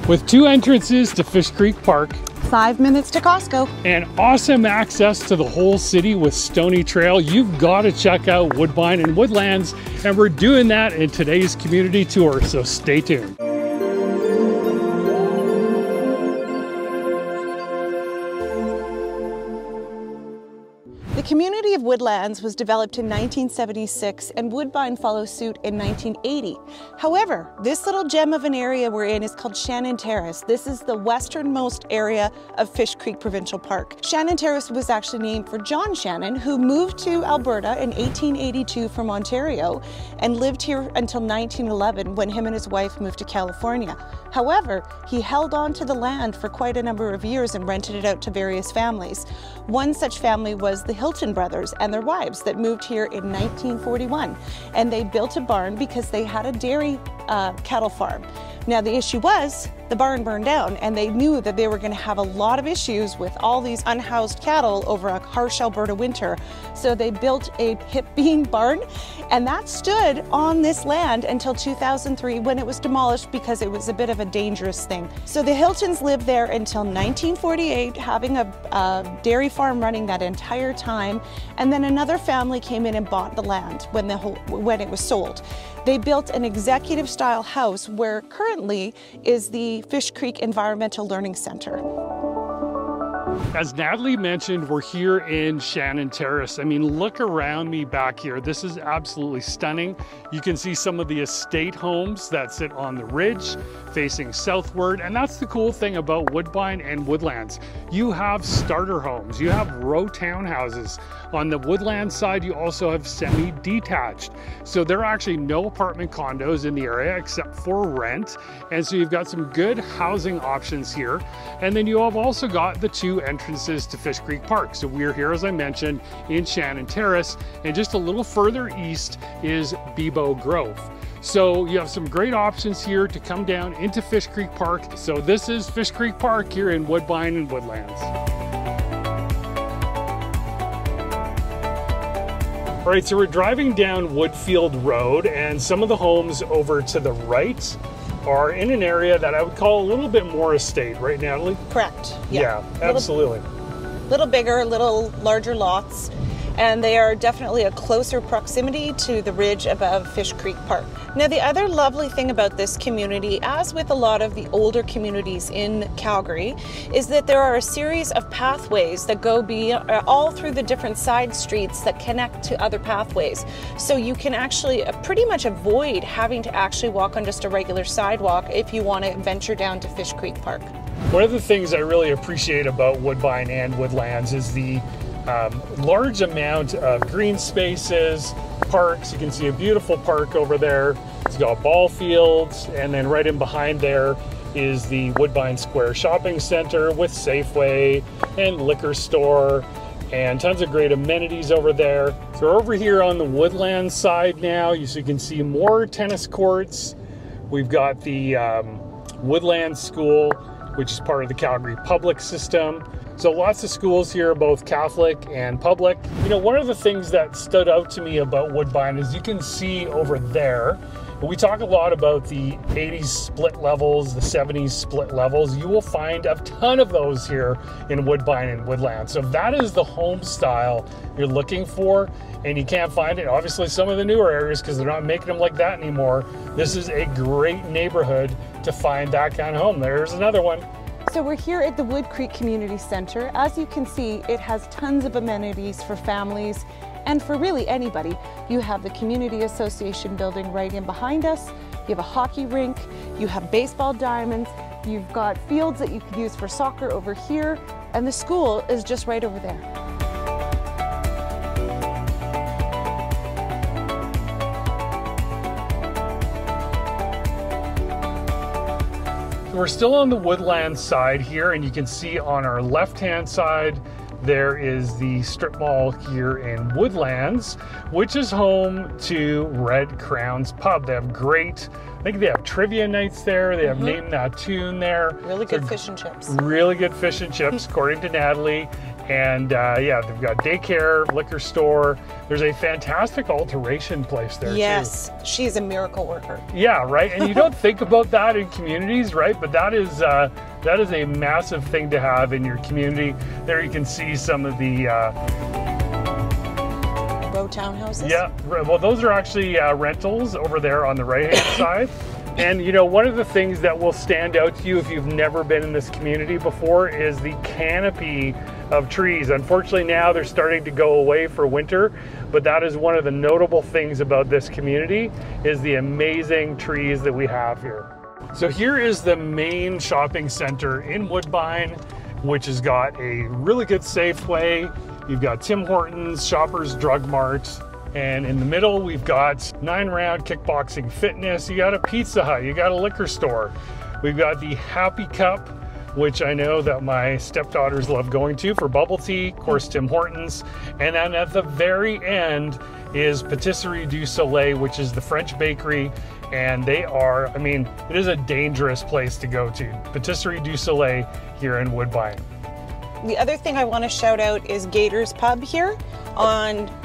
With 2 entrances to Fish Creek Park, 5 minutes to Costco, and awesome access to the whole city with Stony Trail, you've got to check out Woodbine and Woodlands, and we're doing that in today's community tour, so stay tuned. The community of Woodlands was developed in 1976 and Woodbine follows suit in 1980. However, this little gem of an area we're in is called Shannon Terrace. This is the westernmost area of Fish Creek Provincial Park. Shannon Terrace was actually named for John Shannon, who moved to Alberta in 1882 from Ontario and lived here until 1911 when him and his wife moved to California. However, he held on to the land for quite a number of years and rented it out to various families. One such family was the Hilton brothers and their wives that moved here in 1941, and they built a barn because they had a dairy cattle farm. Now the issue was the barn burned down, and they knew that they were going to have a lot of issues with all these unhoused cattle over a harsh Alberta winter. So they built a hip beam barn, and that stood on this land until 2003 when it was demolished because it was a bit of a dangerous thing. So the Hiltons lived there until 1948, having a dairy farm running that entire time, and then another family came in and bought the land when it was sold. They built an executive style house where currently is the Fish Creek Environmental Learning Center. As Natalie mentioned, we're here in Shannon Terrace. I mean, look around me back here. This is absolutely stunning. You can see some of the estate homes that sit on the ridge facing southward. And that's the cool thing about Woodbine and Woodlands. You have starter homes, you have row townhouses. On the Woodlands side, you also have semi-detached. So there are actually no apartment condos in the area except for rent. And so you've got some good housing options here. And then you have also got the 2 entrances to Fish Creek Park. So we're here, as I mentioned, in Shannon Terrace, and just a little further east is Bebo Grove. So you have some great options here to come down into Fish Creek Park. So this is Fish Creek Park here in Woodbine and Woodlands. All right, so we're driving down Woodfield Road, and some of the homes over to the right are in an area that I would call a little bit more estate, right, Natalie? Correct. Yeah, absolutely. Little bigger, little larger lots, and they are definitely a closer proximity to the ridge above Fish Creek Park. Now, the other lovely thing about this community, as with a lot of the older communities in Calgary, is that there are a series of pathways that go all through the different side streets that connect to other pathways. So you can actually pretty much avoid having to actually walk on just a regular sidewalk if you want to venture down to Fish Creek Park. One of the things I really appreciate about Woodbine and Woodlands is the large amount of green spaces, parks. You can see a beautiful park over there. It's got ball fields, and then right in behind there is the Woodbine Square Shopping Center with Safeway and liquor store and tons of great amenities over there. So we're over here on the Woodlands side now. So you can see more tennis courts. We've got the Woodlands School, which is part of the Calgary public system. So lots of schools here, both Catholic and public. You know, one of the things that stood out to me about Woodbine is you can see over there, we talk a lot about the 80s split levels, the 70s split levels. You will find a ton of those here in Woodbine and Woodlands. So if that is the home style you're looking for and you can't find it, obviously some of the newer areas, because they're not making them like that anymore, this is a great neighborhood to find that kind of home. There's another one. So we're here at the Woodcreek Community Center. As you can see, it has tons of amenities for families and for really anybody. You have the Community Association building right in behind us. You have a hockey rink. You have baseball diamonds. You've got fields that you could use for soccer over here. And the school is just right over there. We're still on the Woodlands side here, and you can see on our left-hand side there is the strip mall here in Woodlands, which is home to Red Crown's Pub. They have great, I think they have trivia nights there. They have Name That Tune there. Really good fish and chips. Really good fish and chips, according to Natalie. And yeah, they've got daycare, liquor store. There's a fantastic alteration place there yes, too. she's a miracle worker. Yeah, right. And you don't think about that in communities, right? But that is a massive thing to have in your community. There you can see some of the row townhouses. Yeah, well, those are actually rentals over there on the right-hand side. And you know, one of the things that will stand out to you if you've never been in this community before is the canopy of trees. Unfortunately, now they're starting to go away for winter, but that is one of the notable things about this community is the amazing trees that we have here. So here is the main shopping center in Woodbine, which has got a really good Safeway. You've got Tim Hortons, Shoppers Drug Mart, and in the middle we've got 9 Round Kickboxing Fitness. You got a Pizza Hut, you got a liquor store. We've got the Happy Cup, which I know that my stepdaughters love going to for bubble tea, of course Tim Hortons. And then at the very end is Patisserie du Soleil, which is the French bakery. And they are, I mean, it is a dangerous place to go to. Patisserie du Soleil here in Woodbine. The other thing I want to shout out is Gator's Pub here.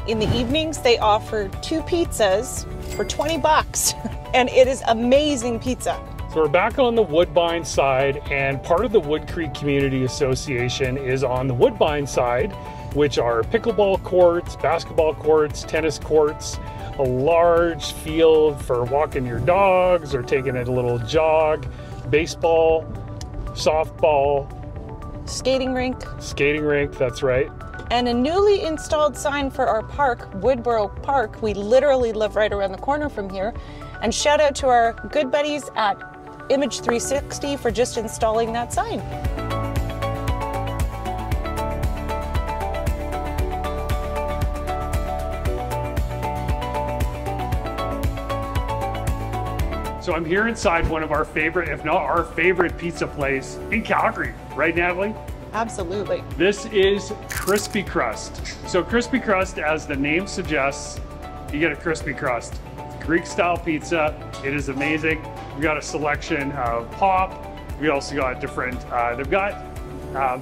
In the evenings, they offer 2 pizzas for 20 bucks. And it is amazing pizza. So we're back on the Woodbine side, and part of the Woodcreek Community Association is on the Woodbine side, which are pickleball courts, basketball courts, tennis courts, a large field for walking your dogs or taking a little jog, baseball, softball, skating rink, that's right. And a newly installed sign for our park, Woodborough Park. We literally live right around the corner from here. And shout out to our good buddies at Image 360 for just installing that sign. So I'm here inside one of our favorite, if not our favorite pizza place in Calgary, right, Natalie? Absolutely. This is Crispy Crust. So Crispy Crust, as the name suggests, you get a crispy crust. Greek style pizza. It is amazing. We got a selection of pop. We also got different, they've got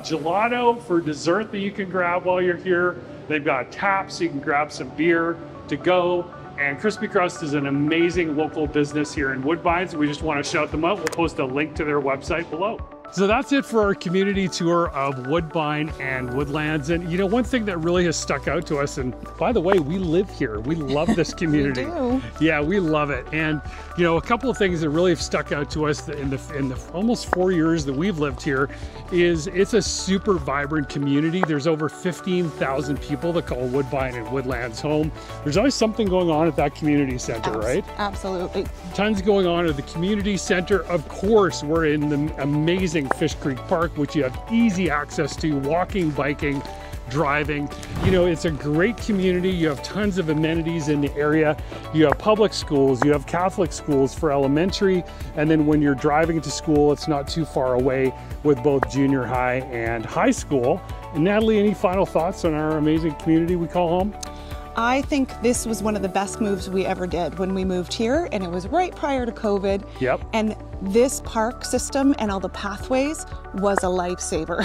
gelato for dessert that you can grab while you're here. They've got taps, so you can grab some beer to go. And Crispy Crust is an amazing local business here in Woodbine, so we just want to shout them out. We'll post a link to their website below. So that's it for our community tour of Woodbine and Woodlands. And you know, one thing that really has stuck out to us, and by the way, we live here. We love this community. We do. Yeah, we love it. And you know, a couple of things that really have stuck out to us in the almost 4 years that we've lived here is it's a super vibrant community. There's over 15,000 people that call Woodbine and Woodlands home. There's always something going on at that community center, right? Absolutely. Tons going on at the community center. Of course, we're in the amazing Fish Creek Park, which you have easy access to, walking, biking, driving. You know, it's a great community. You have tons of amenities in the area. You have public schools, you have Catholic schools for elementary, and then when you're driving to school, it's not too far away with both junior high and high school. And Natalie, any final thoughts on our amazing community we call home? I think this was one of the best moves we ever did when we moved here, and it was right prior to COVID. Yep. And this park system and all the pathways was a lifesaver.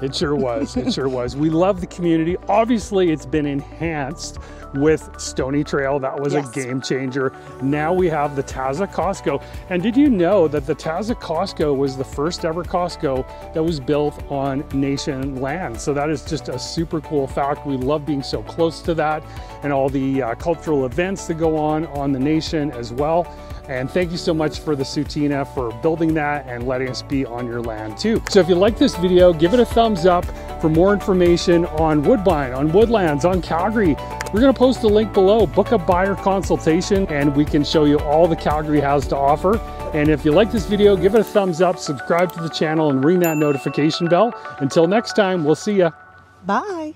It sure was. It sure was. We love the community. Obviously, it's been enhanced with Stony Trail. That was a game changer. Now we have the Taza Costco. And did you know that the Taza Costco was the first ever Costco that was built on nation land? So that is just a super cool fact. We love being so close to that and all the cultural events that go on the nation as well. And thank you so much for the Sutina for building that and letting us be on your land too. So if you like this video, give it a thumbs up. For more information on Woodbine, on Woodlands, on Calgary, we're gonna post a link below. Book a buyer consultation and we can show you all the Calgary has to offer. And if you like this video, give it a thumbs up, subscribe to the channel and ring that notification bell. Until next time, we'll see ya. Bye.